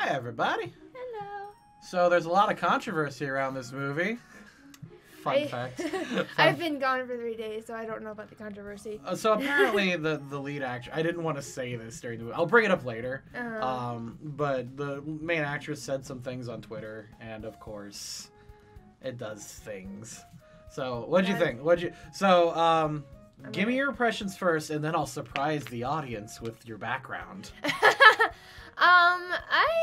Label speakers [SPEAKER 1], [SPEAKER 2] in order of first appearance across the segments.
[SPEAKER 1] Hi, everybody.
[SPEAKER 2] Hello.
[SPEAKER 1] So there's a lot of controversy around this movie. Fun fact.
[SPEAKER 2] I've been gone for 3 days, so I don't know about the controversy.
[SPEAKER 1] So apparently the lead actor, I didn't want to say this during the movie. I'll bring it up later. But the main actress said some things on Twitter, and of course, it does things. So what'd you think? Give me your impressions first, and then I'll surprise the audience with your background.
[SPEAKER 2] I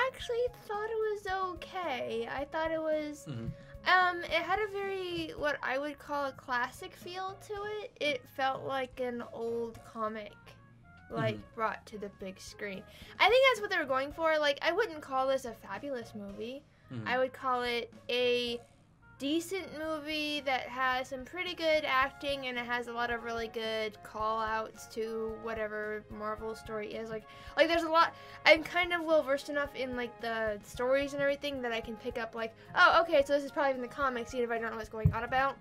[SPEAKER 2] actually thought it was okay. I thought it was, it had a very, what I would call a classic feel to it. It felt like an old comic, like, brought to the big screen. I think that's what they were going for. Like, I wouldn't call this a fabulous movie. I would call it a decent movie that has some pretty good acting, and it has a lot of really good call outs to whatever Marvel story is. Like there's a lot. I'm kind of well versed enough in like the stories and everything that I can pick up like, oh, okay, so this is probably in the comics, even if I don't know what's going on about.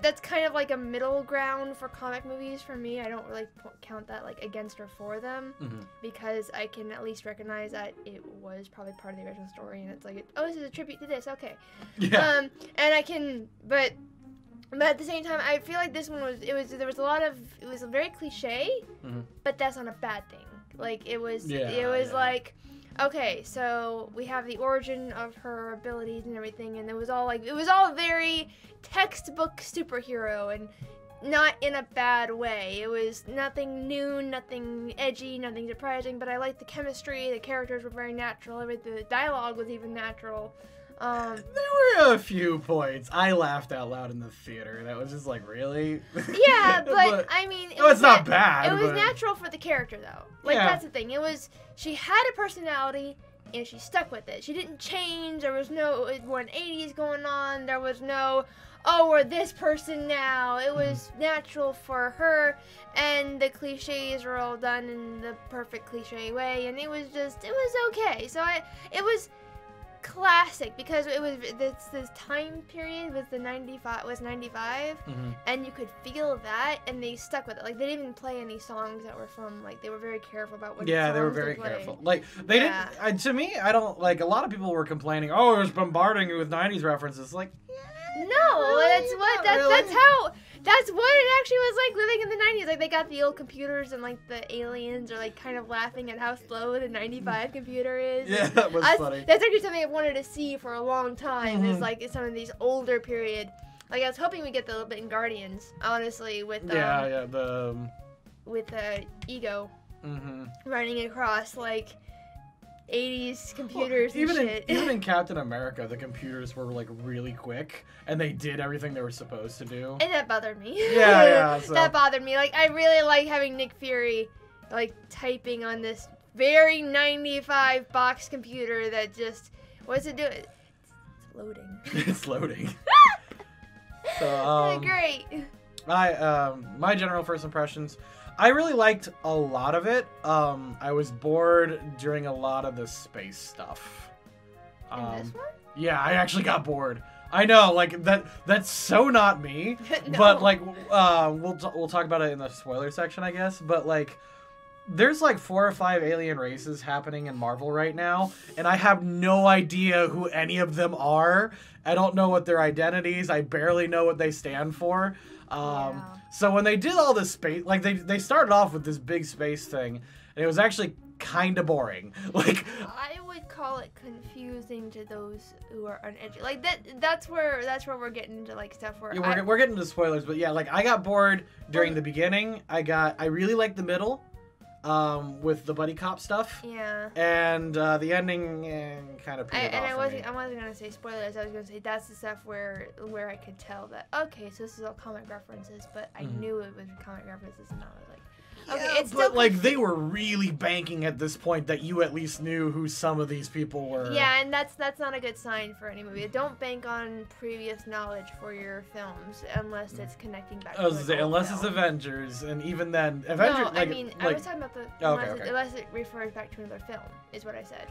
[SPEAKER 2] That's kind of like a middle ground for comic movies for me. I don't really count that like against or for them, because I can at least recognize that it was probably part of the original story, and it's like, oh, this is a tribute to this, okay.
[SPEAKER 1] Yeah.
[SPEAKER 2] And I can, but at the same time, I feel like this one was very cliche, but that's not a bad thing. Like, it was like, okay, so we have the origin of her abilities and everything, and it was all very textbook superhero, and not in a bad way. It was nothing new, nothing edgy, nothing surprising, but I liked the chemistry, the characters were very natural, the dialogue was even natural.
[SPEAKER 1] There were a few points I laughed out loud in the theater. That was just like, really?
[SPEAKER 2] Yeah, but I mean,
[SPEAKER 1] it's not bad.
[SPEAKER 2] It was natural for the character, though. Like, that's the thing. She had a personality, and she stuck with it. She didn't change. There was no 180s going on. There was no, oh, we're this person now. It was natural for her, and the cliches were all done in the perfect cliche way, and it was okay. So it was classic, because it was this time period was 95, and you could feel that, and they stuck with it. Like, they didn't even play any songs that were from, like, they were very careful about what songs
[SPEAKER 1] they were very careful. Like, they didn't, to me, I don't, like, a lot of people were complaining, oh, it was bombarding you with 90s references. Like,
[SPEAKER 2] no, that's what it actually was like living in the 90s. Like, they got the old computers, and like the aliens are like kind of laughing at how slow the 95 computer is.
[SPEAKER 1] Yeah, that was funny.
[SPEAKER 2] That's actually something I've wanted to see for a long time. Is like some of these older period. Like, I was hoping we get that a little bit in Guardians, honestly, with Ego running across like 80s computers and shit.
[SPEAKER 1] Even in Captain America, the computers were like really quick, and they did everything they were supposed to do.
[SPEAKER 2] And that bothered me.
[SPEAKER 1] Yeah. So.
[SPEAKER 2] That bothered me. Like, I really like having Nick Fury, like, typing on this very 95 box computer that just, what's it doing? It's loading.
[SPEAKER 1] It's loading. So,
[SPEAKER 2] great.
[SPEAKER 1] My general first impressions, I really liked a lot of it. I was bored during a lot of the space stuff.
[SPEAKER 2] In this one?
[SPEAKER 1] Yeah, I actually got bored. I know, like, that's so not me.
[SPEAKER 2] No.
[SPEAKER 1] But like, we'll talk about it in the spoiler section, I guess. But like, there's like 4 or 5 alien races happening in Marvel right now, and I have no idea who any of them are. I don't know what their identities. I barely know what they stand for. So when they did all this space, like they started off with this big space thing, and it was actually kind of boring. Like,
[SPEAKER 2] I would call it confusing to those who are uneducated. Like, that's where we're getting into like stuff where
[SPEAKER 1] we're getting into spoilers, but yeah, like, I got bored during the beginning. I really liked the middle, with the buddy cop stuff.
[SPEAKER 2] Yeah.
[SPEAKER 1] And the ending kind of petered off.
[SPEAKER 2] I wasn't gonna say spoilers. I was gonna say that's the stuff where I could tell that, okay, so this is all comic references, but I knew it was comic references, and I was like, okay, it's still,
[SPEAKER 1] but like, they were really banking at this point that you at least knew who some of these people were.
[SPEAKER 2] Yeah, and that's not a good sign for any movie. Don't bank on previous knowledge for your films unless it's connecting back.
[SPEAKER 1] Unless it's Avengers, and even then, Avengers.
[SPEAKER 2] No, I mean, I was talking about unless it refers back to another film, is what I said.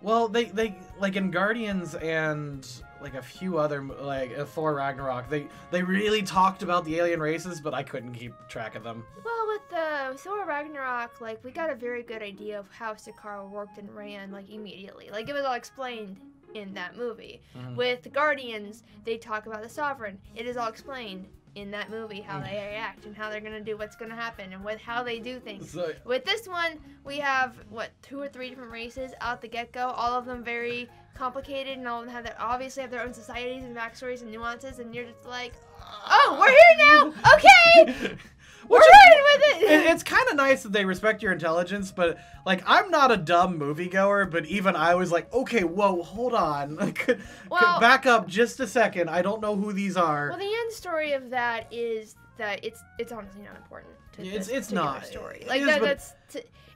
[SPEAKER 1] Well, they like in Guardians and like a few other like Thor Ragnarok, they really talked about the alien races, but I couldn't keep track of them.
[SPEAKER 2] Well, with Thor Ragnarok, like we got a very good idea of how Sakaar worked and ran like immediately. Like it was all explained in that movie. With the Guardians, they talk about the Sovereign. It is all explained in that movie how they react and how they're gonna do what's gonna happen and with how they do things.
[SPEAKER 1] So,
[SPEAKER 2] with this one, we have 2 or 3 different races out the get-go. All of them very complicated, and all of them obviously have their own societies and backstories and nuances. And you're just like, oh, we're here now. Okay, we're running with it.
[SPEAKER 1] It's kind of nice that they respect your intelligence, but like I'm not a dumb moviegoer, but even I was like, okay, whoa, hold on, back up just a second. I don't know who these are.
[SPEAKER 2] Well, the end story of that is that it's honestly not important to
[SPEAKER 1] it's not
[SPEAKER 2] story.
[SPEAKER 1] It
[SPEAKER 2] like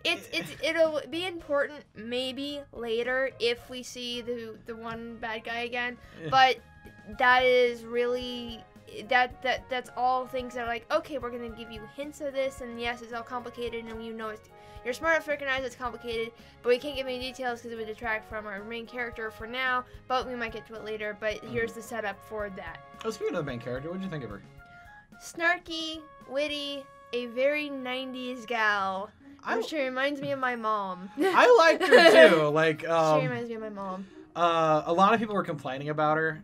[SPEAKER 1] is,
[SPEAKER 2] it'll be important maybe later if we see the one bad guy again, but that is really. That's all things that are like, okay, we're gonna give you hints of this, and yes, it's all complicated, and you're smart enough to recognize it's complicated, but we can't give any details because it would detract from our main character for now, but we might get to it later, but here's the setup for that.
[SPEAKER 1] Oh, speaking of the main character, what did you think of her?
[SPEAKER 2] Snarky, witty, a very 90s gal. She reminds me of my mom.
[SPEAKER 1] I liked her too. Like,
[SPEAKER 2] she reminds me of my mom.
[SPEAKER 1] A lot of people were complaining about her.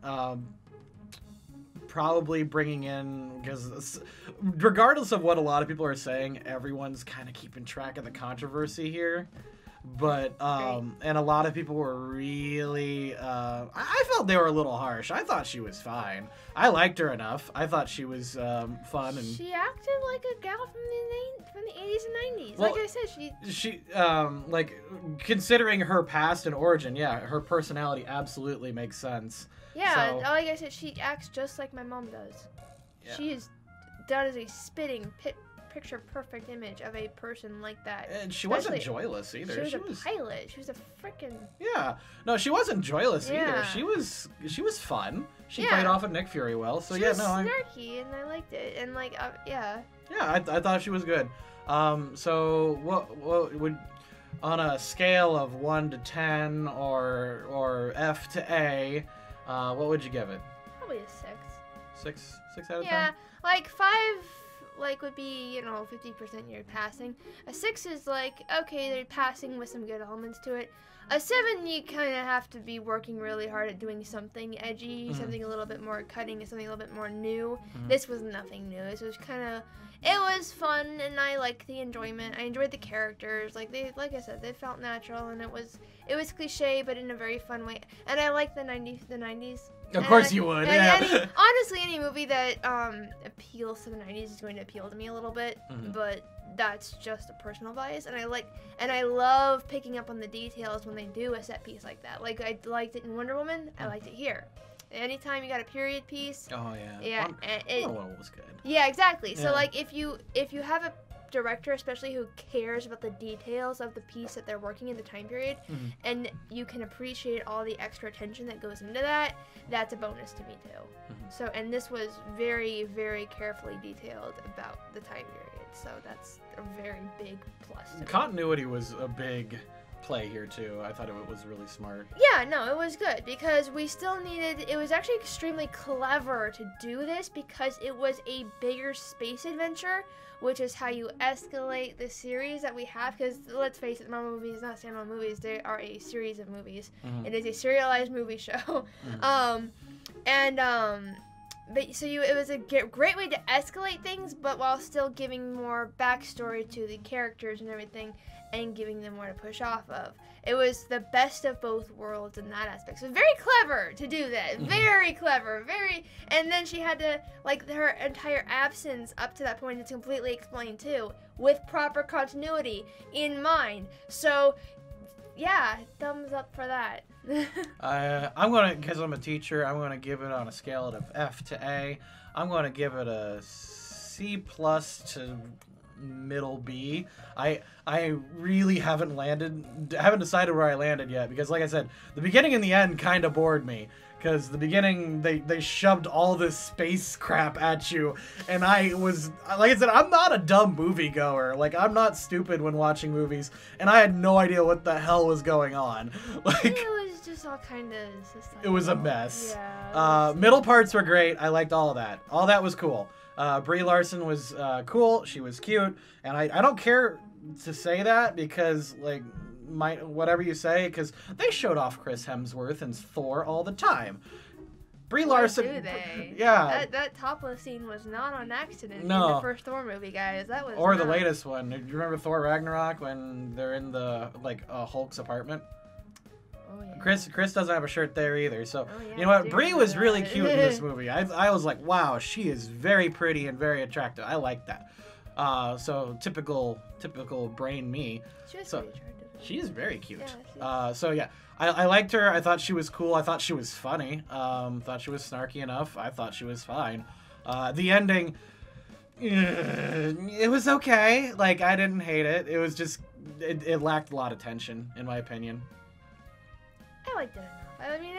[SPEAKER 1] Probably bringing in, because regardless of what a lot of people are saying, everyone's kind of keeping track of the controversy here. But and a lot of people were really I felt they were a little harsh. I thought she was fine. I liked her enough. I thought she was fun, and
[SPEAKER 2] she acted like a gal from the 80s and 90s.
[SPEAKER 1] Well,
[SPEAKER 2] like I said,
[SPEAKER 1] she like considering her past and origin, yeah, her personality absolutely makes sense.
[SPEAKER 2] Yeah,
[SPEAKER 1] so,
[SPEAKER 2] like I said, she acts just like my mom does.
[SPEAKER 1] Yeah.
[SPEAKER 2] That is a spitting picture perfect image of a person like that.
[SPEAKER 1] And she wasn't joyless either.
[SPEAKER 2] She was a pilot. She was a freaking.
[SPEAKER 1] Yeah. No, she wasn't joyless
[SPEAKER 2] Yeah.
[SPEAKER 1] either. She was fun. She played off of Nick Fury well. So
[SPEAKER 2] she was snarky, and I liked it. And like, yeah.
[SPEAKER 1] Yeah, I thought she was good. So what would, on a scale of 1 to 10 or F to A, what would you give it?
[SPEAKER 2] Probably a 6.
[SPEAKER 1] 6 out of 10?
[SPEAKER 2] Yeah, like 5 would be, 50% you're passing. A 6 is like, okay, they're passing with some good elements to it. A 7, you kind of have to be working really hard at doing something edgy, something a little bit more cutting, something a little bit more new. This was nothing new. This was it was fun, and I liked the enjoyment. I enjoyed the characters. Like I said, they felt natural, and it was cliche, but in a very fun way. And I like the 90s.
[SPEAKER 1] Of course you would, yeah.
[SPEAKER 2] Honestly, any movie that appeals to the 90s is going to appeal to me a little bit, but that's just a personal bias, and I love picking up on the details when they do a set piece like that. Like, I liked it in Wonder Woman, I liked it here. Anytime you got a period piece.
[SPEAKER 1] Oh yeah.
[SPEAKER 2] Yeah.
[SPEAKER 1] Wonder Woman was good.
[SPEAKER 2] Yeah, exactly.
[SPEAKER 1] Yeah.
[SPEAKER 2] So like, if you have a director, especially who cares about the details of the piece that they're working in the time period, and you can appreciate all the extra attention that goes into that, that's a bonus to me too. So, and this was very, very carefully detailed about the time period, so that's a very big plus to me.
[SPEAKER 1] Continuity was a big play here too. I thought it was really smart.
[SPEAKER 2] Yeah, no, it was good because we still needed, it was actually extremely clever to do this because it was a bigger space adventure, which is how you escalate the series that we have, because let's face it, Momma movies, not standalone movies, they are a series of movies. It is a serialized movie show. But so it was a great way to escalate things, but while still giving more backstory to the characters and everything, and giving them more to push off of. It was the best of both worlds in that aspect. So very clever to do that. Very clever. And then she had to, like, her entire absence up to that point is completely explained too, with proper continuity in mind. So, yeah, thumbs up for that.
[SPEAKER 1] I'm gonna, because I'm a teacher, I'm gonna give it on a scale of F to A. I'm gonna give it a C+ to middle B. I really haven't decided where I landed yet, because like I said, the beginning and the end kind of bored me. Because the beginning, they shoved all this space crap at you, and I was, like I said, I'm not a dumb moviegoer. Like, I'm not stupid when watching movies, and I had no idea what the hell was going on. Like,
[SPEAKER 2] it was just all kind of...
[SPEAKER 1] It was a mess.
[SPEAKER 2] Yeah.
[SPEAKER 1] Middle parts were great. I liked all of that. All that was cool. Brie Larson was cool. She was cute, and I don't care to say that because, like... whatever you say, because they showed off Chris Hemsworth and Thor all the time. Brie Larson,
[SPEAKER 2] do they?
[SPEAKER 1] Yeah,
[SPEAKER 2] that topless scene was not on accident.
[SPEAKER 1] No.
[SPEAKER 2] In the first Thor movie, guys. That was.
[SPEAKER 1] Or the latest one. Do you remember Thor Ragnarok when they're in the Hulk's apartment?
[SPEAKER 2] Oh yeah.
[SPEAKER 1] Chris doesn't have a shirt there either. So
[SPEAKER 2] yeah,
[SPEAKER 1] you know what? Brie was really cute in this movie. I was like, wow, she is very pretty and very attractive. I like that. So typical brain me.
[SPEAKER 2] She was
[SPEAKER 1] So-
[SPEAKER 2] pretty attractive.
[SPEAKER 1] She is very cute.
[SPEAKER 2] Yeah,
[SPEAKER 1] So yeah, I liked her. I thought she was cool. I thought she was funny. Thought she was snarky enough. I thought she was fine. The ending, it was okay. Like, I didn't hate it. It was just, it lacked a lot of tension, in my opinion.
[SPEAKER 2] I liked it enough. I mean,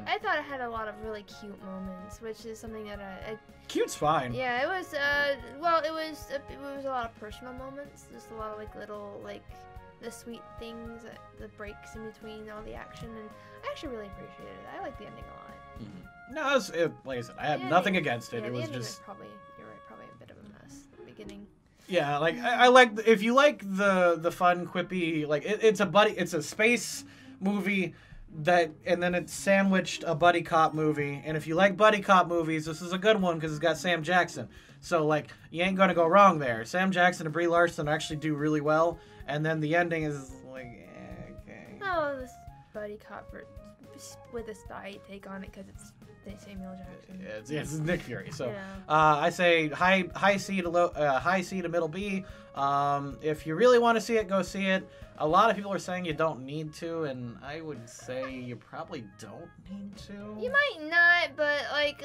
[SPEAKER 2] I thought it had a lot of really cute moments, which is something that I
[SPEAKER 1] Cute's fine.
[SPEAKER 2] yeah, it was, well, it was a lot of personal moments. Just a lot of, like, little, like, the sweet things, the breaks in between all the action, and I actually really appreciated it. I like the ending a lot.
[SPEAKER 1] Mm-hmm. No, like I said, I had nothing against it.
[SPEAKER 2] Yeah,
[SPEAKER 1] It
[SPEAKER 2] the
[SPEAKER 1] was
[SPEAKER 2] ending
[SPEAKER 1] just...
[SPEAKER 2] probably, you're right, probably a bit of a mess at the beginning.
[SPEAKER 1] Yeah, like, I like, if you like the fun, quippy, like, it's a space movie and then it's sandwiched a buddy cop movie, and if you like buddy cop movies, this is a good one because it's got Sam Jackson. So, like, you ain't gonna go wrong there. Sam Jackson and Brie Larson actually do really well, and then the ending is like, okay.
[SPEAKER 2] Oh, this buddy cop with a spy take on it because it's Samuel Jackson.
[SPEAKER 1] It's Nick Fury. So,
[SPEAKER 2] Yeah.
[SPEAKER 1] I say high C to middle B. If you really want to see it, go see it. A lot of people are saying you don't need to, and I would say you probably don't need to.
[SPEAKER 2] You might not, but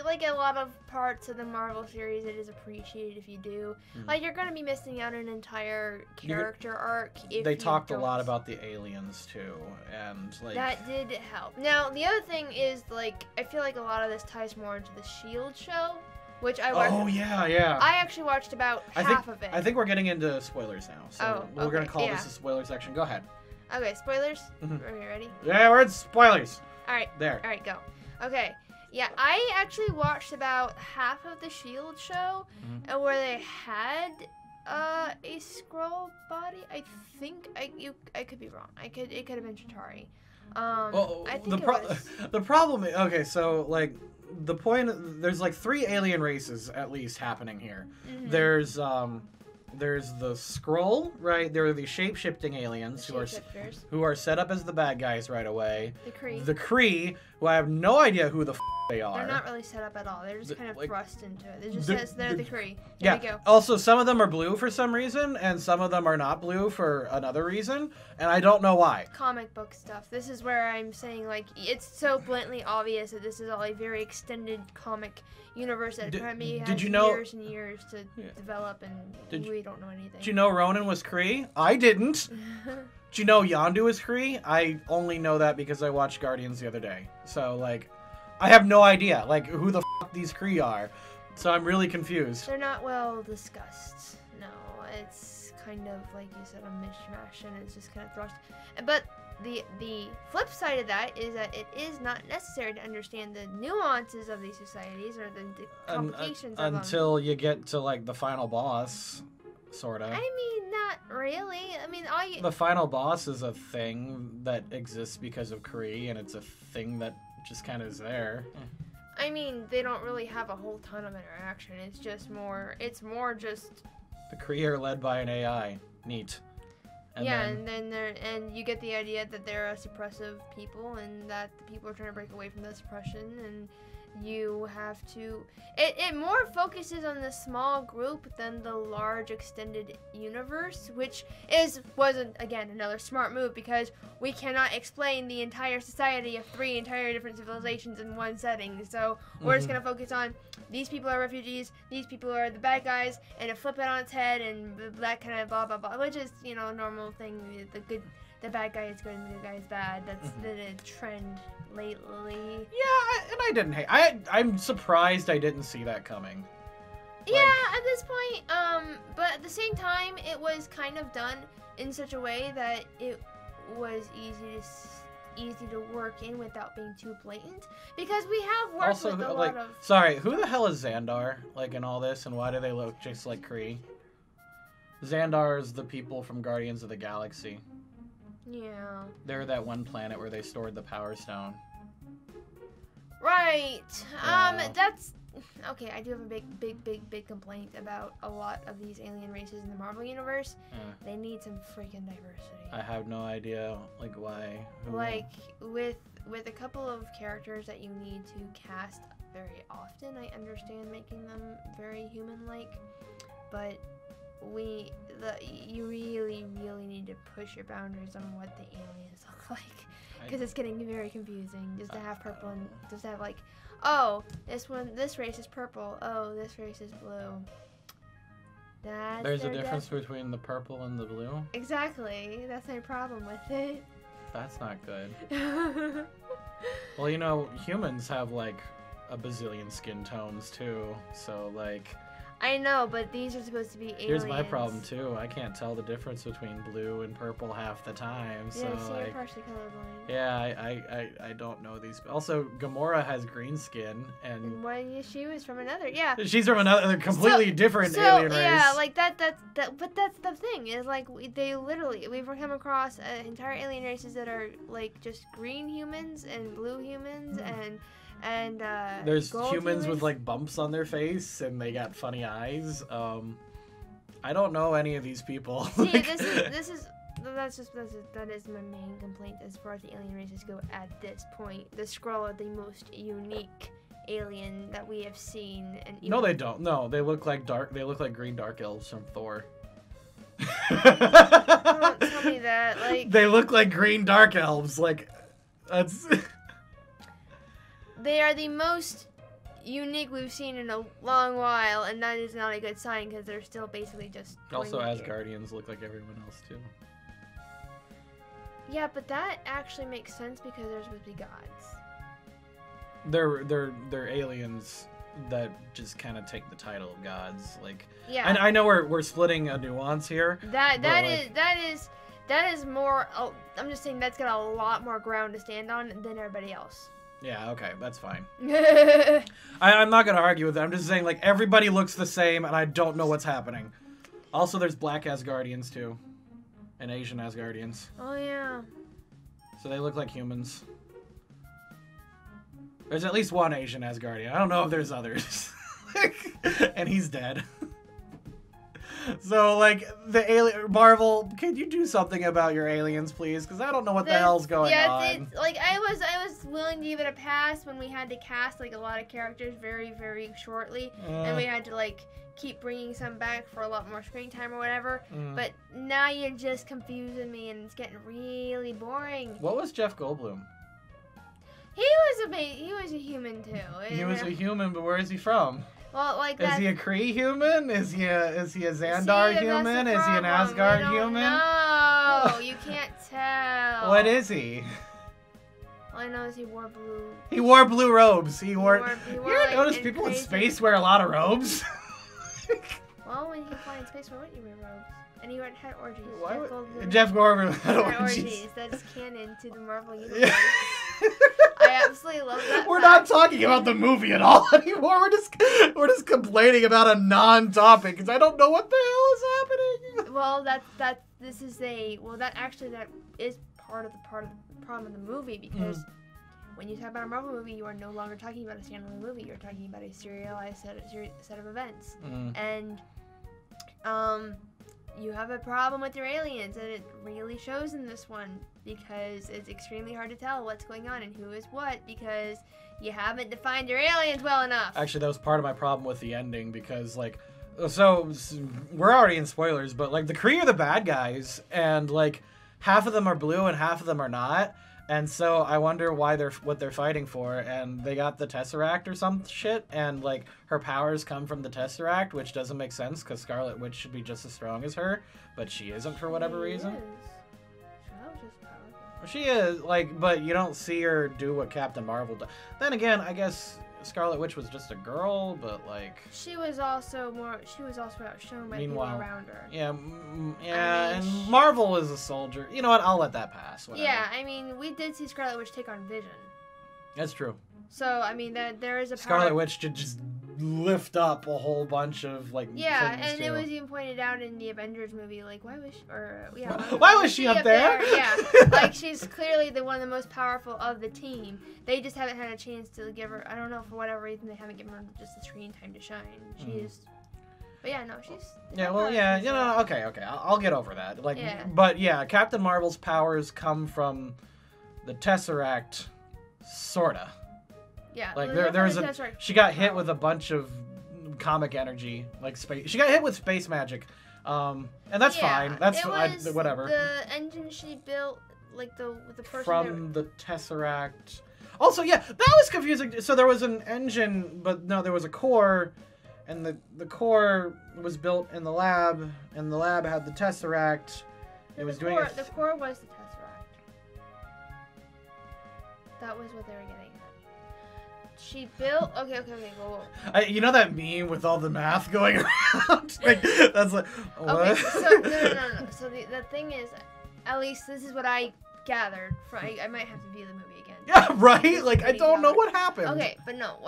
[SPEAKER 2] like a lot of parts of the Marvel series, it is appreciated if you do. Like, you're gonna be missing out on an entire character arc if
[SPEAKER 1] They
[SPEAKER 2] you
[SPEAKER 1] talked a
[SPEAKER 2] don't.
[SPEAKER 1] lot about the aliens too, and like
[SPEAKER 2] That did help. Now, the other thing is, like, I feel like a lot of this ties more into the S.H.I.E.L.D. show, which I watched.
[SPEAKER 1] Oh yeah.
[SPEAKER 2] I actually watched about half of it.
[SPEAKER 1] I think we're getting into spoilers now, so we're gonna call this a spoiler section. Go ahead.
[SPEAKER 2] Okay, spoilers.
[SPEAKER 1] Mhm.
[SPEAKER 2] Are you ready?
[SPEAKER 1] Yeah, we're at spoilers.
[SPEAKER 2] All right.
[SPEAKER 1] There.
[SPEAKER 2] All right, go. Okay. Yeah, I actually watched about half of the S.H.I.E.L.D. show, and where they had a scroll body. I think I could be wrong. It could have been Chitauri. I think
[SPEAKER 1] the problem. Okay, so like the point. There's like 3 alien races at least happening here.
[SPEAKER 2] Mhm.
[SPEAKER 1] There's the Skrull, right? There are the shape-shifting aliens who are set up as the bad guys right away.
[SPEAKER 2] The Kree.
[SPEAKER 1] The Kree, who I have no idea who the they are.
[SPEAKER 2] They're not really set up at all. They're just kind of
[SPEAKER 1] like,
[SPEAKER 2] thrust into it. It just says they're the Kree.
[SPEAKER 1] Yeah.
[SPEAKER 2] You go.
[SPEAKER 1] Also, some of them are blue for some reason, and some of them are not blue for another reason, and I don't know why.
[SPEAKER 2] Comic book stuff. This is where I'm saying, like, it's so blatantly obvious that this is all a very extended comic universe that maybe has years and years to develop, and we don't know anything.
[SPEAKER 1] Did you know Ronan was Kree? I didn't. Did you know Yondu is Kree? I only know that because I watched Guardians the other day. So, like, I have no idea, like, who the f*** these Kree are. So I'm really confused.
[SPEAKER 2] They're not well discussed. No, it's kind of, like you said, a mishmash, and it's just kind of thrust. But the flip side of that is that it is not necessary to understand the nuances of these societies or the complications of them.
[SPEAKER 1] Until you get to, like, the final boss, sort of.
[SPEAKER 2] I mean, not really. I mean,
[SPEAKER 1] The final boss is a thing that exists because of Kree, and it's a thing that just kind of is there.
[SPEAKER 2] I mean, they don't really have a whole ton of interaction. It's just more. It's more just.
[SPEAKER 1] The Kree are led by an AI. Neat. And
[SPEAKER 2] and you get the idea that they're a suppressive people, and that the people are trying to break away from the suppression, and you have to. It more focuses on the small group than the large extended universe, which wasn't again another smart move because we cannot explain the entire society of 3 entire different civilizations in one setting. So we're just gonna focus on these people are refugees, these people are the bad guys, and to flip it on its head and that kind of blah blah blah, which is a normal thing. The bad guy is good and the good guy is bad. That's the trend lately.
[SPEAKER 1] Yeah, and I didn't hate. I'm surprised I didn't see that coming.
[SPEAKER 2] Yeah, at this point, but at the same time, it was kind of done in such a way that it was easy to work in without being too blatant. Because we have worked with a lot of.
[SPEAKER 1] Sorry, who the hell is Xandar? Like in all this, and why do they look just like Kree? Xandar is the people from Guardians of the Galaxy.
[SPEAKER 2] Yeah.
[SPEAKER 1] They're that one planet where they stored the Power Stone.
[SPEAKER 2] Right.
[SPEAKER 1] Yeah.
[SPEAKER 2] That's okay. I do have a big complaint about a lot of these alien races in the Marvel universe.
[SPEAKER 1] Yeah.
[SPEAKER 2] They need some freaking diversity.
[SPEAKER 1] I have no idea, like why.
[SPEAKER 2] Like with a couple of characters that you need to cast very often, I understand making them very human-like, but you really need to push your boundaries on what the aliens look like, because it's getting very confusing just to have purple and just to have like, oh, this race is purple, oh, this race is blue.
[SPEAKER 1] There's a difference between the purple and the blue?
[SPEAKER 2] Exactly. That's my problem with it.
[SPEAKER 1] That's not good. Well, humans have like a bazillion skin tones too, so like...
[SPEAKER 2] I know, but these are supposed to be aliens.
[SPEAKER 1] Here's my problem too. I can't tell the difference between blue and purple half the time. So
[SPEAKER 2] yeah, so
[SPEAKER 1] like,
[SPEAKER 2] you're partially colorblind.
[SPEAKER 1] Yeah, I don't know these. Also, Gamora has green skin, and
[SPEAKER 2] she was from another. Yeah.
[SPEAKER 1] She's from another completely different alien race.
[SPEAKER 2] Yeah, like that. But that's the thing is like we've come across entire alien races that are like just green humans and blue humans and
[SPEAKER 1] there's humans with like bumps on their face and they got funny eyes. I don't know any of these people.
[SPEAKER 2] See, that is my main complaint as far as the alien races go at this point. The Skrull are the most unique alien that we have seen. And
[SPEAKER 1] no, they don't. No, they look like green dark elves from Thor.
[SPEAKER 2] Don't tell me that. Like
[SPEAKER 1] they look like green dark elves. Like that's.
[SPEAKER 2] They are the most unique we've seen in a long while, and that is not a good sign because they're still basically just.
[SPEAKER 1] Also, Asgardians look like everyone else too.
[SPEAKER 2] Yeah, but that actually makes sense because they're supposed to be gods.
[SPEAKER 1] They're aliens that just kind of take the title of gods. Like,
[SPEAKER 2] yeah.
[SPEAKER 1] I know we're splitting a nuance here.
[SPEAKER 2] That is more. Oh, I'm just saying that's got a lot more ground to stand on than everybody else.
[SPEAKER 1] Yeah, okay, that's fine. I'm not gonna argue with that. I'm just saying, like, everybody looks the same, and I don't know what's happening. Also, there's black Asgardians, too. And Asian Asgardians.
[SPEAKER 2] Oh, yeah.
[SPEAKER 1] So they look like humans. There's at least one Asian Asgardian. I don't know if there's others. And he's dead. So, like, the alien... Marvel, can you do something about your aliens, please? Because I don't know what the hell's going on.
[SPEAKER 2] Yeah, like, I was willing to give it a pass when we had to cast, like, a lot of characters very, very shortly. And we had to, like, keep bringing some back for a lot more screen time or whatever. But now you're just confusing me, and it's getting really boring.
[SPEAKER 1] What was Jeff Goldblum?
[SPEAKER 2] He was a human, too.
[SPEAKER 1] He was a human, but where is he from?
[SPEAKER 2] Well, like
[SPEAKER 1] is he a Kree human? Is he a Xandar human? Is he an Asgard human?
[SPEAKER 2] No, you can't tell.
[SPEAKER 1] What is he?
[SPEAKER 2] All I know is he wore blue.
[SPEAKER 1] He wore blue robes. He wore you ever
[SPEAKER 2] like,
[SPEAKER 1] notice people in space wear a lot of robes?
[SPEAKER 2] Well, when you fly in space, why wouldn't you wear robes? And he had orgies.
[SPEAKER 1] Jeff Goldblum had
[SPEAKER 2] orgies. That's canon to the Marvel universe. I absolutely love that.
[SPEAKER 1] We're not talking about the movie at all anymore. We're just complaining about a non-topic because I don't know what the hell is happening.
[SPEAKER 2] Well, that is part of the problem of the movie because when you talk about a Marvel movie, you are no longer talking about a standalone movie. You're talking about a serialized set of events, and you have a problem with your aliens, and it really shows in this one because it's extremely hard to tell what's going on and who is what because you haven't defined your aliens well enough.
[SPEAKER 1] Actually, that was part of my problem with the ending because, like, so we're already in spoilers, but, like, the Kree are the bad guys, and, like, half of them are blue and half of them are not. And so I wonder what they're fighting for, and they got the Tesseract or some shit, and like her powers come from the Tesseract, which doesn't make sense because Scarlet Witch should be just as strong as her, but she isn't for whatever reason. She is, like, but you don't see her do what Captain Marvel does. Then again, I guess Scarlet Witch was just a girl, but like
[SPEAKER 2] she was also outshone by people around her.
[SPEAKER 1] Yeah, and Marvel is a soldier. You know what? I'll let that pass. Whatever.
[SPEAKER 2] Yeah, I mean, we did see Scarlet Witch take on Vision.
[SPEAKER 1] That's true.
[SPEAKER 2] So I mean, there is a
[SPEAKER 1] Scarlet Witch to just lift up a whole bunch of like.
[SPEAKER 2] Yeah, and it was even pointed out in the Avengers movie, like why was she
[SPEAKER 1] up there?
[SPEAKER 2] Yeah, like she's clearly one of the most powerful of the team. They just haven't had a chance to give her. I don't know, for whatever reason they haven't given her just the screen time to shine. She's. But yeah, no, she's.
[SPEAKER 1] Yeah, well, yeah, you know, okay, I'll get over that. Like, yeah. But yeah, Captain Marvel's powers come from the Tesseract, sorta.
[SPEAKER 2] Yeah,
[SPEAKER 1] like there's she got hit with a bunch of comic energy, like space. She got hit with space magic, and that's fine. That's whatever.
[SPEAKER 2] The engine she built, like the person
[SPEAKER 1] from the Tesseract. Also, yeah, that was confusing. So there was an engine, but no, there was a core, and the core was built in the lab, and the lab had the Tesseract. It was doing
[SPEAKER 2] the core was the Tesseract. That was what they were getting. She built. Okay. Whoa.
[SPEAKER 1] You know that meme with all the math going around? Like, that's like. What?
[SPEAKER 2] Okay, so no. So the thing is, at least this is what I gathered from. I might have to view the movie again.
[SPEAKER 1] Yeah, right. Like I don't know what happened.
[SPEAKER 2] Okay, but no.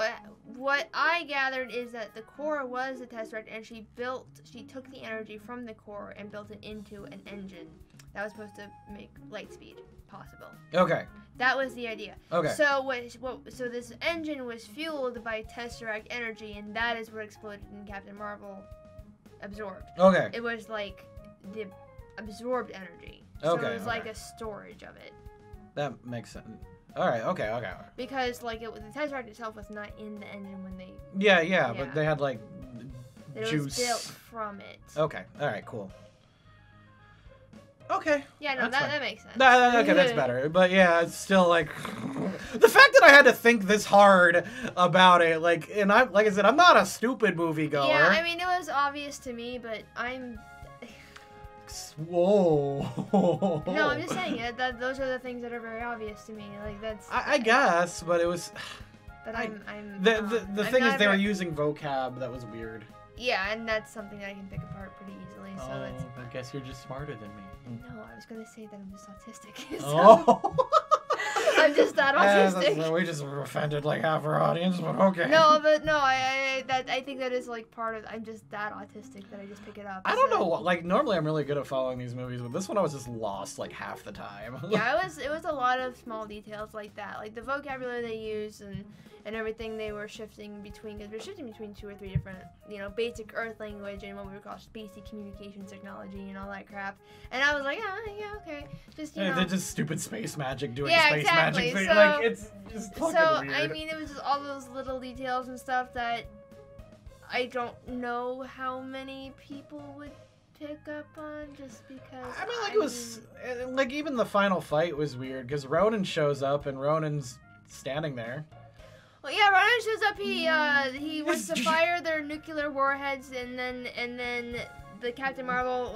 [SPEAKER 2] What I gathered is that the core was the Tesseract, and she took the energy from the core and built it into an engine that was supposed to make light speed possible.
[SPEAKER 1] Okay.
[SPEAKER 2] That was the idea.
[SPEAKER 1] Okay.
[SPEAKER 2] So so this engine was fueled by Tesseract energy, and that is what exploded and Captain Marvel absorbed.
[SPEAKER 1] Okay.
[SPEAKER 2] It was like the absorbed energy. So it was like a storage of it.
[SPEAKER 1] That makes sense. All right. Okay.
[SPEAKER 2] Because like the Tesseract itself was not in the engine when they.
[SPEAKER 1] Yeah. But they had like juice.
[SPEAKER 2] It was built from it.
[SPEAKER 1] Okay. All right. Cool. Okay.
[SPEAKER 2] Yeah, no, that makes sense.
[SPEAKER 1] Okay, that's better. But yeah, it's still like the fact that I had to think this hard about it, like, and like I said, I'm not a stupid moviegoer.
[SPEAKER 2] Yeah, I mean, it was obvious to me, but I'm.
[SPEAKER 1] Whoa.
[SPEAKER 2] No, I'm just saying it. Those are the things that are very obvious to me. Like that's.
[SPEAKER 1] I guess, but it was.
[SPEAKER 2] But
[SPEAKER 1] the thing is, they were using vocab that was weird.
[SPEAKER 2] Yeah, and that's something that I can pick apart pretty easily. So that's.
[SPEAKER 1] I guess you're just smarter than me.
[SPEAKER 2] No, I was gonna say that I'm just autistic.
[SPEAKER 1] So.
[SPEAKER 2] I'm just that autistic.
[SPEAKER 1] We just offended like half our audience, but okay.
[SPEAKER 2] No, but no, I think that is like part of. I'm just that autistic that I just pick it up.
[SPEAKER 1] I don't know. Like normally, I'm really good at following these movies, but this one I was just lost like half the time.
[SPEAKER 2] Yeah, it was a lot of small details like that, like the vocabulary they use and everything they were shifting between, because we're shifting between 2 or 3 different, basic Earth language and what we would call basic communications technology and all that crap. And I was like, yeah, okay, just
[SPEAKER 1] they're just stupid space magic doing
[SPEAKER 2] space
[SPEAKER 1] magic thing.
[SPEAKER 2] So,
[SPEAKER 1] like it's just fucking weird.
[SPEAKER 2] I mean, it was just all those little details and stuff that I don't know how many people would pick up on, just because. I mean,
[SPEAKER 1] it was like even the final fight was weird because Ronan shows up and Ronan's standing there.
[SPEAKER 2] Well, yeah, Ronan shows up. He wants to fire their nuclear warheads, and then the Captain Marvel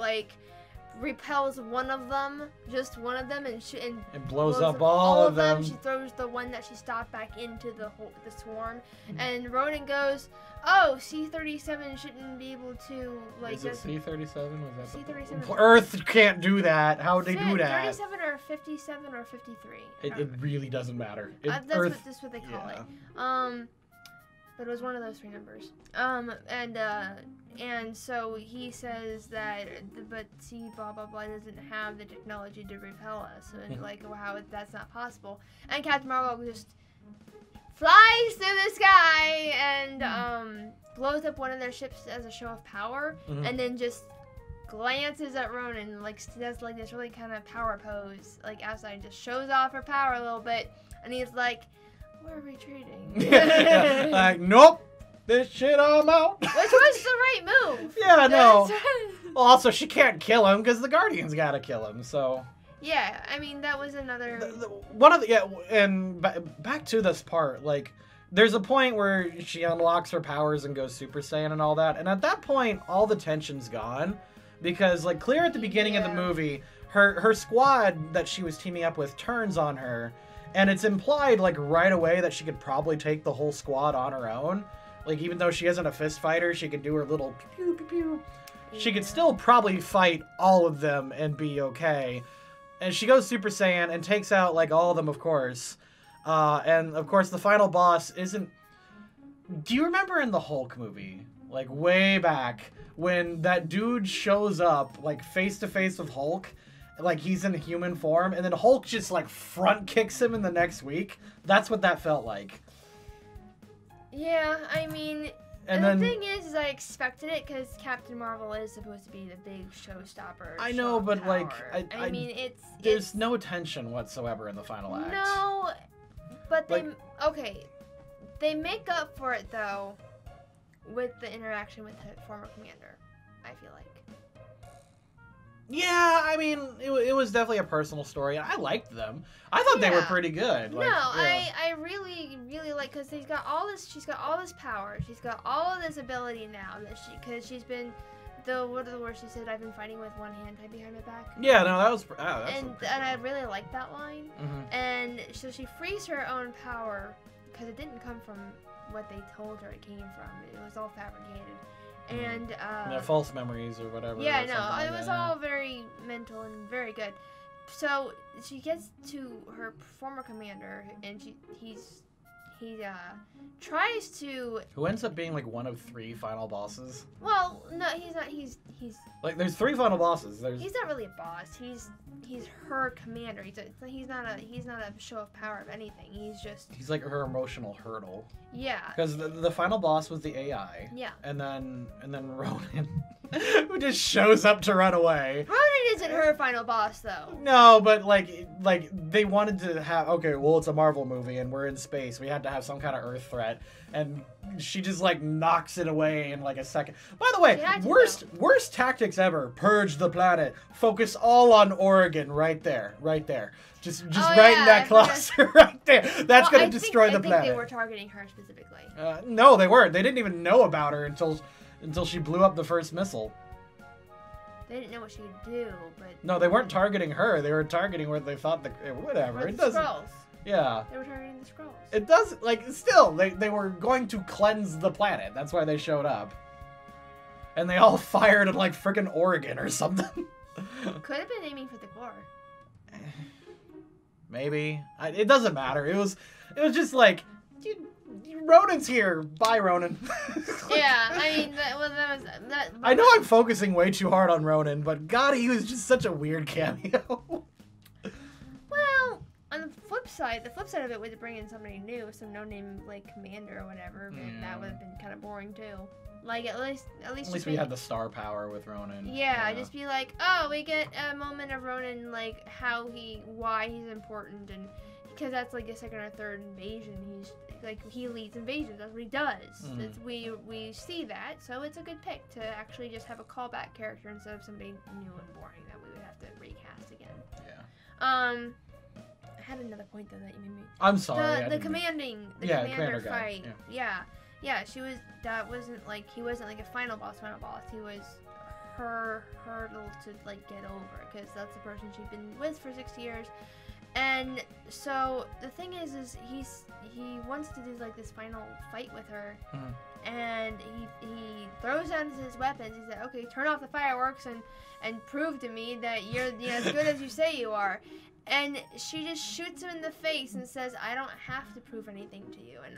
[SPEAKER 2] repels one of them, just one of them, and
[SPEAKER 1] blows up all of them.
[SPEAKER 2] She throws the one that she stopped back into the swarm, and Ronan goes, "Oh, C-37 shouldn't be able to
[SPEAKER 1] Is it C-37? Was that
[SPEAKER 2] C-37?
[SPEAKER 1] Earth can't do that. How would they do that?
[SPEAKER 2] 37 or 57 or 53.
[SPEAKER 1] It really doesn't matter.
[SPEAKER 2] That's what they call it. But it was one of those 3 numbers. And so he says that, but see, blah blah blah doesn't have the technology to repel us, and how that's not possible. And Captain Marvel just flies through the sky and blows up one of their ships as a show of power, and then just glances at Ronan, like does like this really kind of power pose, like outside, just shows off her power a little bit, and he's like, "We're retreating."
[SPEAKER 1] Yeah, like, nope, this shit I'm out.
[SPEAKER 2] Which was the right move.
[SPEAKER 1] Yeah, no. Well, also she can't kill him because the Guardians gotta kill him. So.
[SPEAKER 2] Yeah, I mean that was another.
[SPEAKER 1] One of the and back to this part, like. There's a point where she unlocks her powers and goes Super Saiyan and all that, and at that point, all the tension's gone, because like clear at the beginning of the movie, her squad that she was teaming up with turns on her, and it's implied like right away that she could probably take the whole squad on her own. Like even though she isn't a fist fighter, she could do her little pew pew pew. She could still probably fight all of them and be okay. And she goes Super Saiyan and takes out like all of them, of course. And of course the final boss isn't... Do you remember in the Hulk movie, like way back, when that dude shows up like face to face with Hulk, like he's in human form, and then Hulk just like front kicks him in the next week? That's what that felt like.
[SPEAKER 2] Yeah, I mean, and the thing is I expected it because Captain Marvel is supposed to be the big showstopper.
[SPEAKER 1] I know, but
[SPEAKER 2] power.
[SPEAKER 1] like,
[SPEAKER 2] I mean,
[SPEAKER 1] there's no tension whatsoever in the final act.
[SPEAKER 2] No, but they
[SPEAKER 1] like,
[SPEAKER 2] okay, they make up for it though with the interaction with the former commander. I feel like.
[SPEAKER 1] Yeah, I mean, it was definitely a personal story. I liked them. I thought they were pretty good. Like,
[SPEAKER 2] no,
[SPEAKER 1] yeah.
[SPEAKER 2] I really like, because she's got all this power. She's got all of this ability now that because she's been what are the words she said? I've been fighting with one hand tied behind my back.
[SPEAKER 1] Yeah, no, that was
[SPEAKER 2] and I really like that line.
[SPEAKER 1] Mm-hmm.
[SPEAKER 2] And so she frees her own power because it didn't come from what they told her it came from. It was all fabricated. And
[SPEAKER 1] false memories or whatever.
[SPEAKER 2] Yeah, no, it was all very mental and very good. So she gets to her former commander, and he tries to.
[SPEAKER 1] Who ends up being like one of 3 final bosses?
[SPEAKER 2] Well, no, he's not. He's
[SPEAKER 1] like there's 3 final bosses.
[SPEAKER 2] He's not really a boss. He's her commander. He's not a show of power of anything. He's like her emotional hurdle. Yeah.
[SPEAKER 1] Because the final boss was the AI.
[SPEAKER 2] Yeah.
[SPEAKER 1] And then Ronan, who just shows up to run away.
[SPEAKER 2] Ronan isn't her final boss though.
[SPEAKER 1] No, but like they wanted to have, okay, well it's a Marvel movie and we're in space. We had to have some kind of Earth threat, and she just like knocks it away in like a second. By the way, worst tactics ever. Purge the planet. Focus all on Oregon right there. Just right in that cluster right there. That's gonna destroy the planet.
[SPEAKER 2] I think they were targeting her specifically.
[SPEAKER 1] No, they weren't. They didn't even know about her until she blew up the first missile.
[SPEAKER 2] They didn't know what she could do, but...
[SPEAKER 1] No, they weren't targeting her. They were targeting where they thought whatever. It doesn't...
[SPEAKER 2] Skrulls.
[SPEAKER 1] Yeah.
[SPEAKER 2] They were targeting the Skrulls.
[SPEAKER 1] It does, like, still, they were going to cleanse the planet. That's why they showed up. And they all fired at, like, frickin' Oregon or something.
[SPEAKER 2] Could have been aiming for the core.
[SPEAKER 1] Maybe. It doesn't matter. It was just like... Ronan's here. Bye, Ronan.
[SPEAKER 2] Yeah, I mean, that.
[SPEAKER 1] I know I'm focusing way too hard on Ronan, but God, he was just such a weird cameo.
[SPEAKER 2] Well, on the flip side of it would bring in somebody new, some no-name like commander or whatever, and that would have been kind of boring too. Like at least
[SPEAKER 1] we had the star power with Ronan.
[SPEAKER 2] Yeah, just be like, oh, we get a moment of Ronan, like why he's important, and because that's like the second or third invasion. He leads invasions. That's what he does. We see that, so it's a good pick to actually just have a callback character instead of somebody new and boring that we would have to recast again.
[SPEAKER 1] Yeah.
[SPEAKER 2] I had another point though that you made me.
[SPEAKER 1] I'm sorry.
[SPEAKER 2] The commander fight. Yeah. That wasn't like he wasn't like a final boss. He was her hurdle to like get over, because that's the person she'd been with for 6 years. And so the thing is he wants to do like this final fight with her, and he throws down his weapons. He said, "Okay, turn off the fireworks and prove to me that you're as good as you say you are." And she just shoots him in the face and says, "I don't have to prove anything to you." And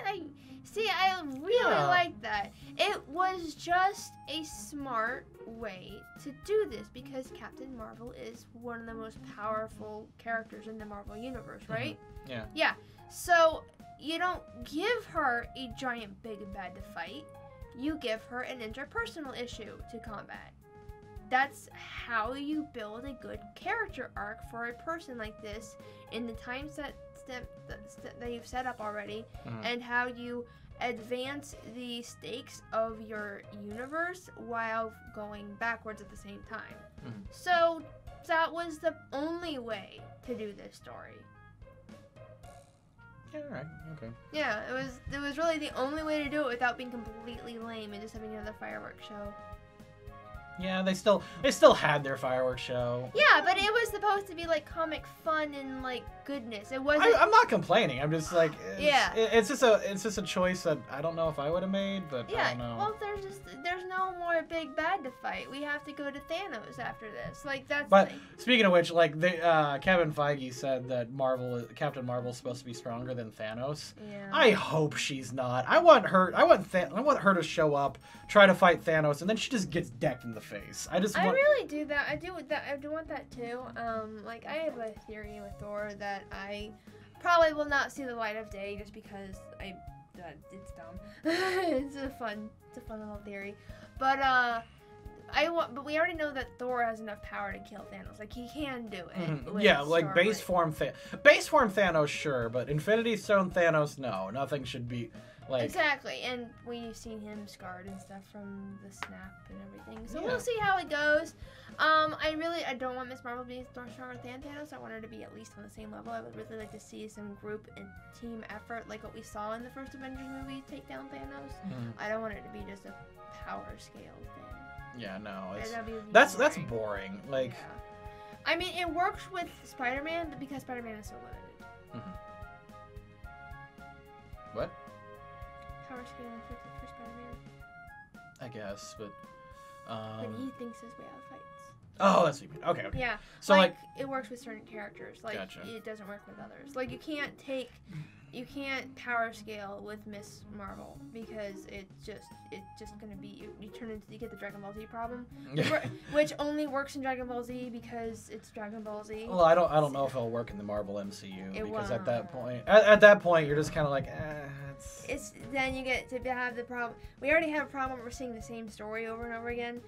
[SPEAKER 2] I really like that. It was just a smart way to do this, because Captain Marvel is one of the most powerful characters in the Marvel universe, right?
[SPEAKER 1] Yeah.
[SPEAKER 2] Yeah. So you don't give her a giant big bad to fight. You give her an interpersonal issue to combat. that's how you build a good character arc for a person like this in the time step that you've set up already, and how you advance the stakes of your universe while going backwards at the same time. So that was the only way to do this story.
[SPEAKER 1] Yeah, alright, okay.
[SPEAKER 2] Yeah, it was really the only way to do it without being completely lame and just having another fireworks show.
[SPEAKER 1] Yeah, they still had their fireworks show.
[SPEAKER 2] Yeah, but it was supposed to be like comic fun and like goodness. It wasn't.
[SPEAKER 1] I'm not complaining. I'm just like,
[SPEAKER 2] yeah.
[SPEAKER 1] It's just a choice that I don't know if I would have made, but
[SPEAKER 2] yeah.
[SPEAKER 1] I don't know.
[SPEAKER 2] Well, there's no more big bad to fight. We have to go to Thanos after this. Like that's.
[SPEAKER 1] But speaking of which, like Kevin Feige said that Captain Marvel's supposed to be stronger than Thanos.
[SPEAKER 2] Yeah.
[SPEAKER 1] I hope she's not. I want her to show up, try to fight Thanos, and then she just gets decked in the face. I
[SPEAKER 2] really do that. I do want that too. Like I have a theory with Thor that I probably will not see the light of day just because it's dumb. It's a fun little theory, but but we already know that Thor has enough power to kill Thanos. Like he can do it.
[SPEAKER 1] Yeah, like base form Thanos, sure, but Infinity Stone Thanos, no, nothing should be. Like,
[SPEAKER 2] exactly, and we've seen him scarred and stuff from the snap and everything. So we'll see how it goes. I don't want Miss Marvel to be stronger than Thanos. I want her to be at least on the same level. I would really like to see some group and team effort like what we saw in the first Avengers movie take down Thanos. I don't want it to be just a power scale thing.
[SPEAKER 1] Yeah, no,
[SPEAKER 2] that's
[SPEAKER 1] boring. Like,
[SPEAKER 2] yeah. I mean, it works with Spider-Man because Spider-Man is so limited.
[SPEAKER 1] What?
[SPEAKER 2] Power scaling for Spider-Man.
[SPEAKER 1] I guess, but
[SPEAKER 2] he thinks his way out of fights.
[SPEAKER 1] Oh, that's what you mean. Okay.
[SPEAKER 2] Yeah.
[SPEAKER 1] So like
[SPEAKER 2] it works with certain characters. Like
[SPEAKER 1] gotcha.
[SPEAKER 2] It doesn't work with others. Like you can't power scale with Miss Marvel because it's just gonna be you get the Dragon Ball Z problem, which only works in Dragon Ball Z because it's Dragon Ball Z.
[SPEAKER 1] Well, I don't know if it'll work in the Marvel MCU because
[SPEAKER 2] won't.
[SPEAKER 1] at that point you're just kind of like,
[SPEAKER 2] It's then you get to have the problem. We already have a problem where we're seeing the same story over and over again,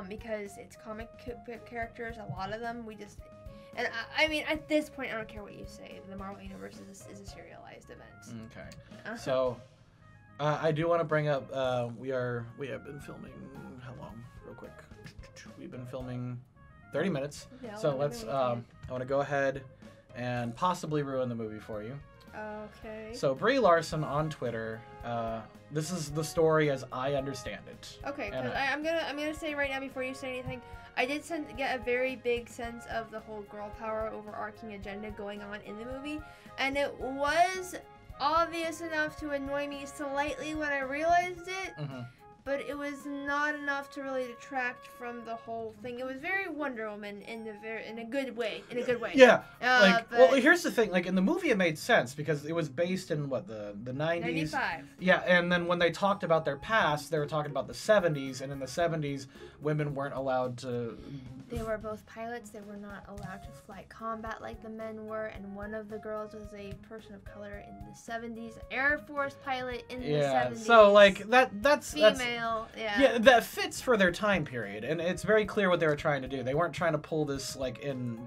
[SPEAKER 2] because it's comic characters. A lot of them and I mean, at this point, I don't care what you say. The Marvel Universe is a serialized event.
[SPEAKER 1] Okay. So, I do want to bring up, we have been filming, how long? Real quick. We've been filming 30 minutes. Yeah, so let's, I want to go ahead and possibly ruin the movie for you.
[SPEAKER 2] Okay.
[SPEAKER 1] So, Brie Larson on Twitter, this is the story as I understand it.
[SPEAKER 2] Okay, because I'm gonna say right now before you say anything, I did get a very big sense of the whole girl power overarching agenda going on in the movie, and it was obvious enough to annoy me slightly when I realized it, but it was not enough to really detract from the whole thing. It was very Wonder Woman in a good way.
[SPEAKER 1] Yeah. Well, here's the thing. Like in the movie, it made sense because it was based in what the 90s.
[SPEAKER 2] 95.
[SPEAKER 1] Yeah, and then when they talked about their past, they were talking about the 70s, and in the 70s, women weren't allowed to.
[SPEAKER 2] They were both pilots. They were not allowed to fly combat like the men were, and one of the girls was a person of color in the 70s, Air Force pilot in the 70s.
[SPEAKER 1] So like that's
[SPEAKER 2] female.
[SPEAKER 1] Yeah, that fits for their time period, and it's very clear what they were trying to do. They weren't trying to pull this like in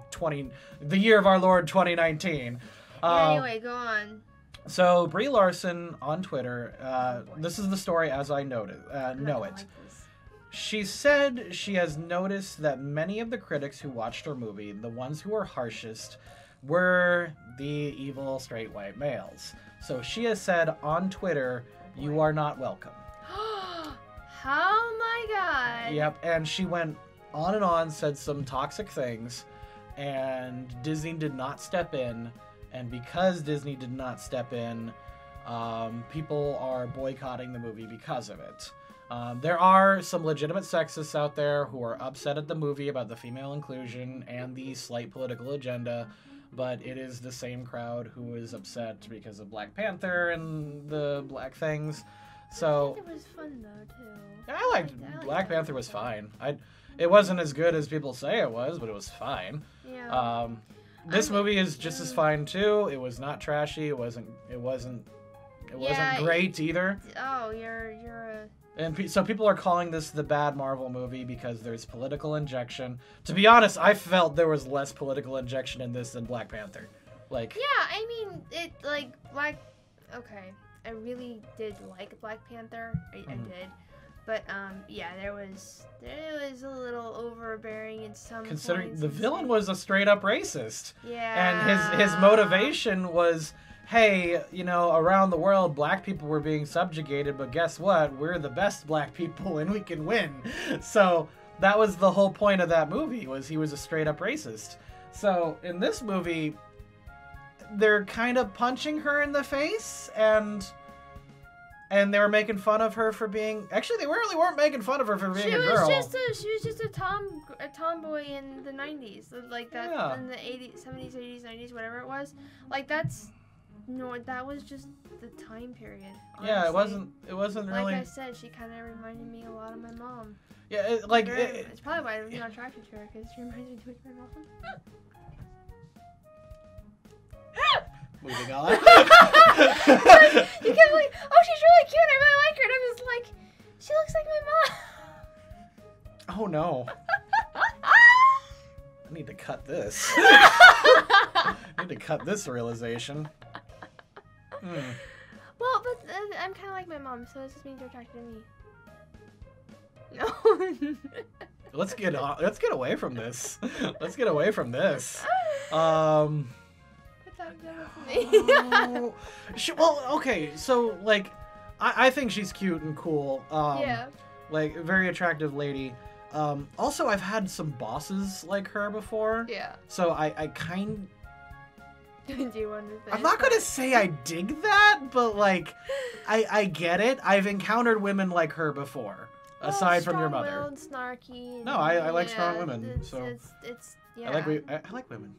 [SPEAKER 1] the year of our Lord 2019.
[SPEAKER 2] Anyway, go on.
[SPEAKER 1] So Brie Larson on Twitter. This is the story as I know it. She said she has noticed that many of the critics who watched her movie, the ones who were harshest, were the evil straight white males. So she has said on Twitter, "You are not welcome."
[SPEAKER 2] Oh my god.
[SPEAKER 1] Yep, and she went on and on, said some toxic things, and Disney did not step in. And because Disney did not step in, people are boycotting the movie because of it. There are some legitimate sexists out there who are upset at the movie about the female inclusion and the slight political agenda, but it is the same crowd who is upset because of Black Panther and the black things. So
[SPEAKER 2] it was fun though too.
[SPEAKER 1] I liked Black Panther was fine. It wasn't as good as people say it was, but it was fine.
[SPEAKER 2] Yeah.
[SPEAKER 1] This movie is just as fine too. It was not trashy. It wasn't great either.
[SPEAKER 2] Oh, you're
[SPEAKER 1] And so people are calling this the bad Marvel movie because there's political injection. To be honest, I felt there was less political injection in this than Black Panther. Like,
[SPEAKER 2] yeah, I mean, it like okay, I really did like Black Panther. I did, but yeah, it was a little overbearing in some.
[SPEAKER 1] Considering
[SPEAKER 2] points
[SPEAKER 1] the villain was a straight up racist.
[SPEAKER 2] Yeah.
[SPEAKER 1] And his motivation was, hey, you know, around the world, black people were being subjugated, but guess what? We're the best black people, and we can win. So that was the whole point of that movie, was he was a straight up racist. So in this movie, they're kind of punching her in the face, and they were making fun of her for being. Actually, they really weren't making fun of her for being a girl.
[SPEAKER 2] She was just a tomboy in the 90s, like that.
[SPEAKER 1] Yeah.
[SPEAKER 2] In the 80s, 70s, 80s, 90s, whatever it was. Like that was just the time period. Honestly.
[SPEAKER 1] Yeah, it wasn't really.
[SPEAKER 2] Like I said, she kind of reminded me a lot of my mom.
[SPEAKER 1] Yeah,
[SPEAKER 2] it's probably why I'm not attracted to her, because she reminds me too much of my mom.
[SPEAKER 1] Moving on.
[SPEAKER 2] You kept like, oh, she's really cute, I really like her, and I'm just like, she looks like my mom.
[SPEAKER 1] Oh no. I need to cut this. I need to cut this realization.
[SPEAKER 2] Well, but I'm kind of like my mom, so this just means you're attracted to me. No.
[SPEAKER 1] Let's get away from this. Let's get away from this. Well, okay, so like, I think she's cute and cool.
[SPEAKER 2] Yeah.
[SPEAKER 1] Like, very attractive lady. Also, I've had some bosses like her before.
[SPEAKER 2] Yeah.
[SPEAKER 1] So I kind.
[SPEAKER 2] Do you understand?
[SPEAKER 1] I'm not gonna say I dig that, but like, I get it. I've encountered women like her before, aside from your mother.
[SPEAKER 2] Snarky.
[SPEAKER 1] No, I like strong women.
[SPEAKER 2] It's yeah.
[SPEAKER 1] I like women.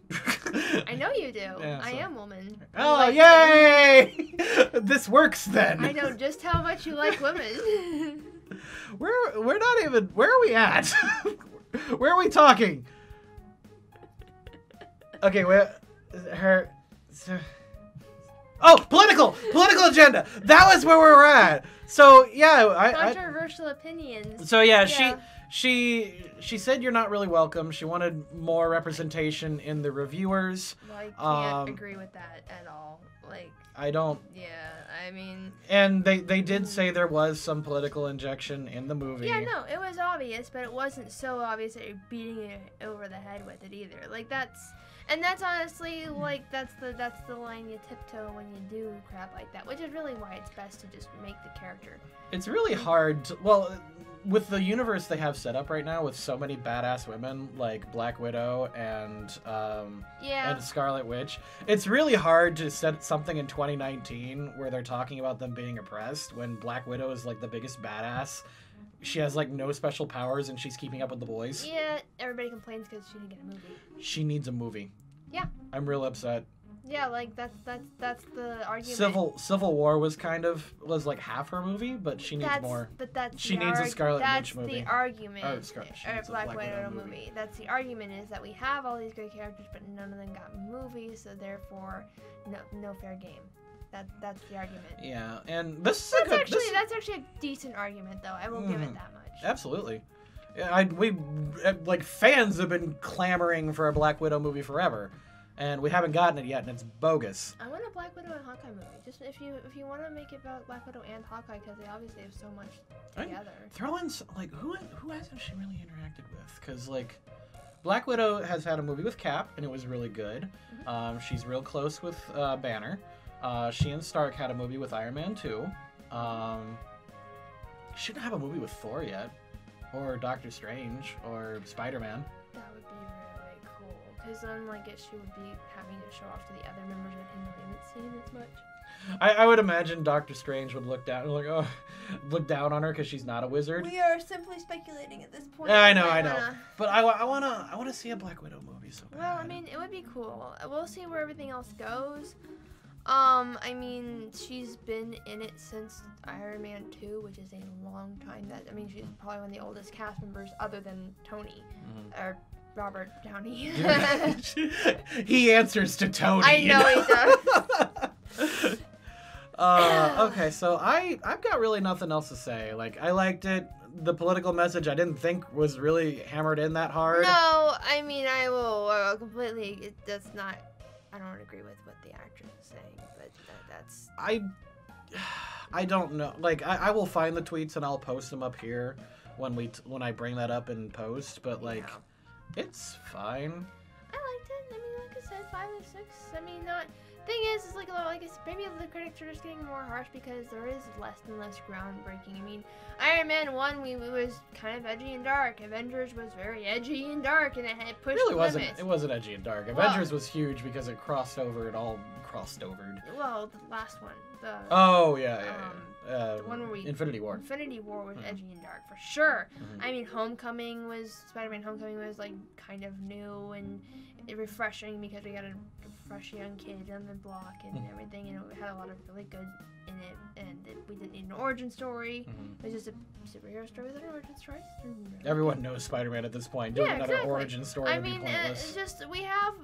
[SPEAKER 2] I know you do.
[SPEAKER 1] Yeah,
[SPEAKER 2] I
[SPEAKER 1] so.
[SPEAKER 2] am woman.
[SPEAKER 1] Oh,
[SPEAKER 2] like
[SPEAKER 1] yay! This works then.
[SPEAKER 2] I know just how much you like women.
[SPEAKER 1] We're not even. Where are we at? Where are we talking? Okay, her. Oh, political agenda. That was where we were at. So yeah,
[SPEAKER 2] controversial opinions.
[SPEAKER 1] So yeah, she said you're not really welcome. She wanted more representation in the reviewers.
[SPEAKER 2] I can't agree with that at all. Like,
[SPEAKER 1] I don't.
[SPEAKER 2] Yeah, I mean.
[SPEAKER 1] And they did say there was some political injection in the movie.
[SPEAKER 2] Yeah, no, it was obvious, but it wasn't so obvious that you're beating it over the head with it either. Like that's honestly like that's the line you tiptoe when you do crap like that, which is really why it's best to just make the character.
[SPEAKER 1] It's really hard to, well, with the universe they have set up right now with so many badass women like Black Widow and Scarlet Witch, it's really hard to set something in 2019 where they're talking about them being oppressed when Black Widow is like the biggest badass. She has like no special powers and she's keeping up with the boys.
[SPEAKER 2] Yeah, everybody complains because she didn't get a movie.
[SPEAKER 1] She needs a movie.
[SPEAKER 2] Yeah.
[SPEAKER 1] I'm real upset.
[SPEAKER 2] Yeah, like that's the argument.
[SPEAKER 1] Civil War was like half her movie, but she needs more.
[SPEAKER 2] But
[SPEAKER 1] she needs a Scarlet Witch movie.
[SPEAKER 2] That's the argument.
[SPEAKER 1] Or
[SPEAKER 2] Black Widow movie. That's the argument, is that we have all these great characters, but none of them got movies, so therefore, no fair game. That's the argument.
[SPEAKER 1] Yeah, and that's
[SPEAKER 2] actually a decent argument, though. I will give it that much.
[SPEAKER 1] Absolutely. We like fans have been clamoring for a Black Widow movie forever. And we haven't gotten it yet, and it's bogus.
[SPEAKER 2] I want a Black Widow and Hawkeye movie. Just if you want to make it about Black Widow and Hawkeye, because they obviously have so much together.
[SPEAKER 1] Throw in like who hasn't she really interacted with? Because like Black Widow has had a movie with Cap, and it was really good. Mm-hmm. She's real close with Banner. She and Stark had a movie with Iron Man 2. She didn't have a movie with Thor yet, or Doctor Strange, or Spider-Man.
[SPEAKER 2] That would be really cool, because then like she would be having to show off to the other members that we haven't seen as much.
[SPEAKER 1] I would imagine Doctor Strange would look down on her because she's not a wizard.
[SPEAKER 2] We are simply speculating at this point.
[SPEAKER 1] Yeah, I know. But I wanna see a Black Widow movie so bad.
[SPEAKER 2] Well, I mean, it would be cool. We'll see where everything else goes. I mean, she's been in it since Iron Man 2, which is a long time. She's probably one of the oldest cast members other than Tony, or Robert Downey.
[SPEAKER 1] He answers to Tony.
[SPEAKER 2] I know he does.
[SPEAKER 1] Okay, so I've got really nothing else to say. Like, I liked it. The political message I didn't think was really hammered in that hard.
[SPEAKER 2] No, I mean, I will completely, it does not, I don't agree with what the actress is saying, but that's...
[SPEAKER 1] I don't know. Like, I will find the tweets and I'll post them up here when I bring that up in post, but like, it's fine.
[SPEAKER 2] I liked it. I mean, like I said, 5 or 6. I mean, not... Thing is like I said, maybe the critics are just getting more harsh because there is less and less groundbreaking. I mean, Iron Man 1, we was kind of edgy and dark. Avengers was very edgy and dark, and it had pushed limits.
[SPEAKER 1] It wasn't edgy and dark. Avengers was huge because it crossed over. It all crossed over.
[SPEAKER 2] Well, the last one.
[SPEAKER 1] The
[SPEAKER 2] one where
[SPEAKER 1] Infinity War.
[SPEAKER 2] Infinity War was edgy and dark for sure. I mean, Spider-Man Homecoming was like kind of new and refreshing because we got a fresh young kid on the block and everything, and it had a lot of really good in it, and we didn't need an origin story. It was just a superhero story with an origin story.
[SPEAKER 1] Everyone knows Spider-Man at this point. Doing another origin story would be pointless.
[SPEAKER 2] Just we have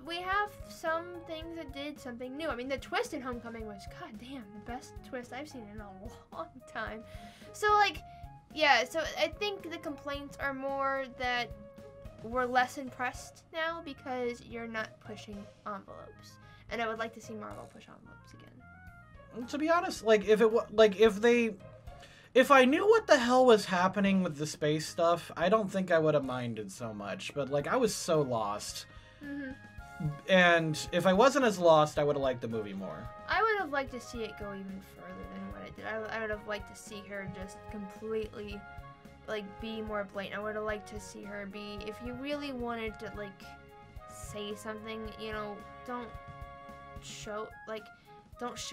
[SPEAKER 2] some things that did something new. I mean, the twist in Homecoming was goddamn the best twist I've seen in a long time. So like, yeah. So I think the complaints are more that we're less impressed now because you're not pushing envelopes, and I would like to see Marvel push envelopes again.
[SPEAKER 1] To be honest, like if I knew what the hell was happening with the space stuff, I don't think I would have minded so much. But like, I was so lost, and if I wasn't as lost, I would have liked the movie more.
[SPEAKER 2] I would have liked to see it go even further than what it did. I would have liked to see her just completely, like, be more blatant. I would have liked to see her be, if you really wanted to, like, say something, you know, don't show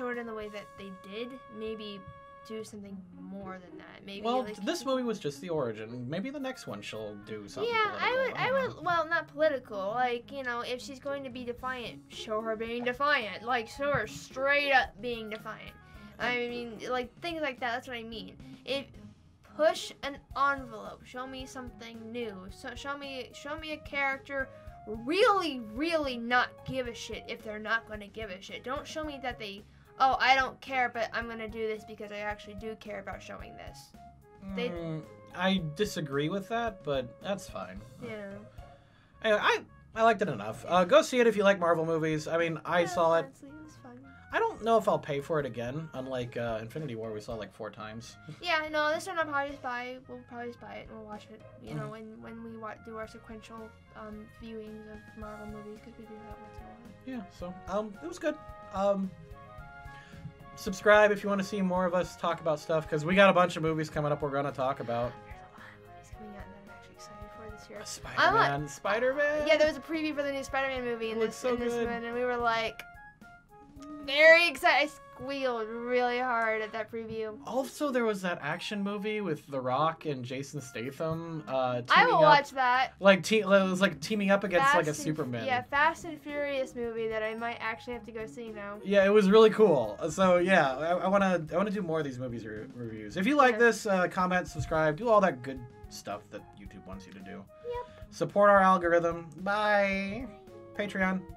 [SPEAKER 2] it in the way that they did. Maybe do something more than that. Maybe.
[SPEAKER 1] Well,
[SPEAKER 2] like,
[SPEAKER 1] this movie was just the origin. Maybe the next one she'll do something.
[SPEAKER 2] Yeah,
[SPEAKER 1] political.
[SPEAKER 2] I would. Well, not political. Like, you know, if she's going to be defiant, show her being defiant. Like, show her straight up being defiant. I mean, like, things like that. That's what I mean. Push an envelope. Show me something new. So show me a character really not give a shit if they're not going to give a shit. Don't show me that they, oh, I don't care, but I'm going to do this because I actually do care about showing this.
[SPEAKER 1] I disagree with that, but that's fine.
[SPEAKER 2] Yeah.
[SPEAKER 1] Anyway, I liked it enough. Go see it if you like Marvel movies. I mean, I saw it.
[SPEAKER 2] Honestly, it was fun.
[SPEAKER 1] I don't know if I'll pay for it again. Unlike Infinity War, we saw it like 4 times.
[SPEAKER 2] Yeah, no, this one I'll probably just buy. We'll probably just buy it and we'll watch it. You know, when we do our sequential viewings of Marvel movies, because we do that once in a while.
[SPEAKER 1] Yeah. So it was good. Subscribe if you want to see more of us talk about stuff, because we got a bunch of movies coming up we're gonna talk about.
[SPEAKER 2] There's a lot of movies coming out that I'm actually excited for this year.
[SPEAKER 1] Spider-Man.
[SPEAKER 2] Yeah, there was a preview for the new Spider-Man movie in this one, and we were like very excited. I squealed really hard at that preview.
[SPEAKER 1] Also, there was that action movie with The Rock and Jason Statham.
[SPEAKER 2] I will watch that.
[SPEAKER 1] Like it was like teaming up against like a Superman.
[SPEAKER 2] Yeah, Fast and Furious movie that I might actually have to go see now.
[SPEAKER 1] Yeah, it was really cool. So yeah, I wanna do more of these movies reviews. If you like this, comment, subscribe, do all that good stuff that YouTube wants you to do.
[SPEAKER 2] Yep.
[SPEAKER 1] Support our algorithm. Bye. Patreon.